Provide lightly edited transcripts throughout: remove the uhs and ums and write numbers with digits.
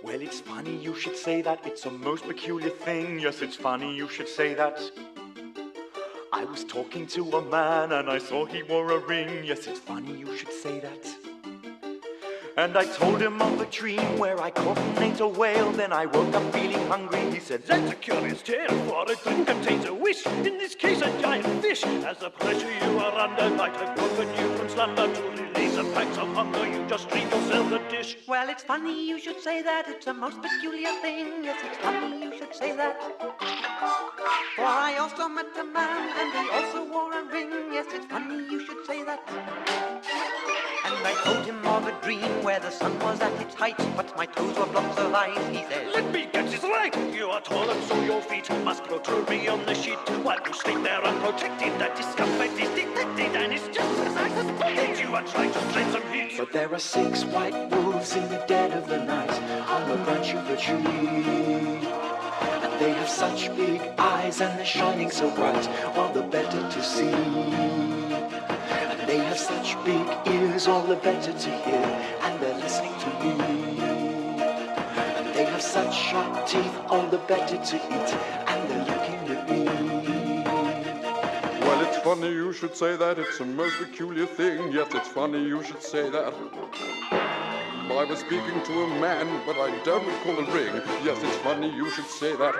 Well, it's funny you should say that. It's a most peculiar thing. Yes, it's funny you should say that. I was talking to a man and I saw he wore a ring. Yes, it's funny you should say that. And I told him of a dream where I caught and ate a whale. Then I woke up feeling hungry. He said, that's a curious tale, for a dream contains a wish. In this case, a giant fish. As the pressure you are under might have broken you from slumber. To relieve the pangs of hunger, you just treat yourself a dish. Well, it's funny you should say that. It's a most peculiar thing. Yes, it's funny you should say that. For I also met a man and he also wore a ring. Yes, it's funny you should say that. And I told him of a dream where the sun was at its height, but my toes were blocks of ice. He said, let me get this right. You are tall and so your feet must protrude beyond the sheet. While you sleep there unprotected, that discomfort is detected. And it's just as I suspected. You are trying to strain some heat. but there are 6 white wolves in the dead of the night on the branch of the tree. And they have such big eyes and they're shining so bright, all the better to see. They have such big ears, all the better to hear, and they're listening to me. And they have such sharp teeth, all the better to eat, and they're looking at me. Well, it's funny you should say that. It's a most peculiar thing. Yes, it's funny you should say that. I was speaking to a man, but I don't recall a ring. Yes, it's funny you should say that.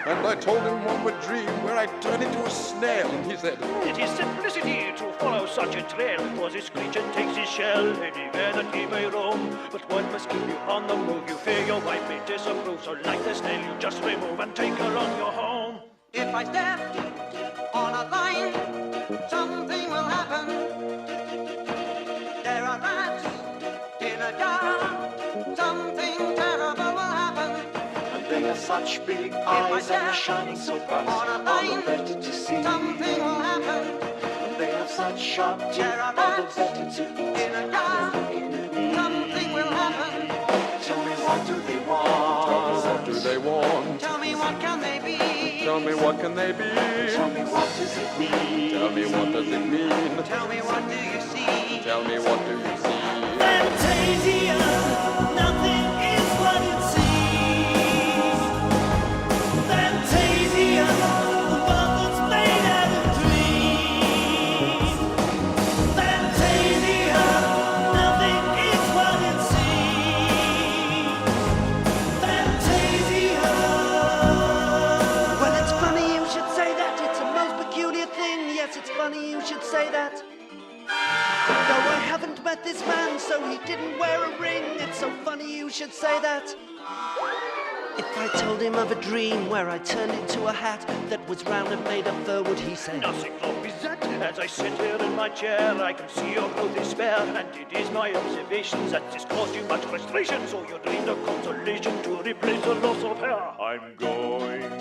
And I told him of a dream where I turned into a snail, and he said, it is simplicity to follow such a trail, for this creature takes his shell anywhere that he may roam. But one must keep you on the move. You fear your wife may disapprove, so like the snail you just remove and take her on your home. if I step on a line, something will happen. There are rats in a jar, something terrible will happen. And they have such big eyes and they're shining so bright, On a all line, the better to see. something will happen. And they have such sharp teeth, There are all the rats better to eat. in a jar, something will happen. Tell me what do they want? what do they want? Tell me what can they be? Tell me what can they be? Tell me what does it mean? Tell me what does it mean? Tell me what do you see? Tell me what do you see? Fantasia, nothing is what it seems. Fantasia, the world that's made out of dreams. Fantasia, nothing is what it seems. Fantasia. Well, it's funny you should say that. It's a most peculiar thing. Yes, it's funny you should say that. Though I haven't met this man, so he didn't wear a ring. It's so funny you should say that. If I told him of a dream where I turned into a hat that was round and made of fur, would he say, Nothing wrong with that. As I sit here in my chair, I can see your growth is spare, and it is my observations that this caused you much frustration. So you dreamed of consolation to replace the loss of hair. I'm going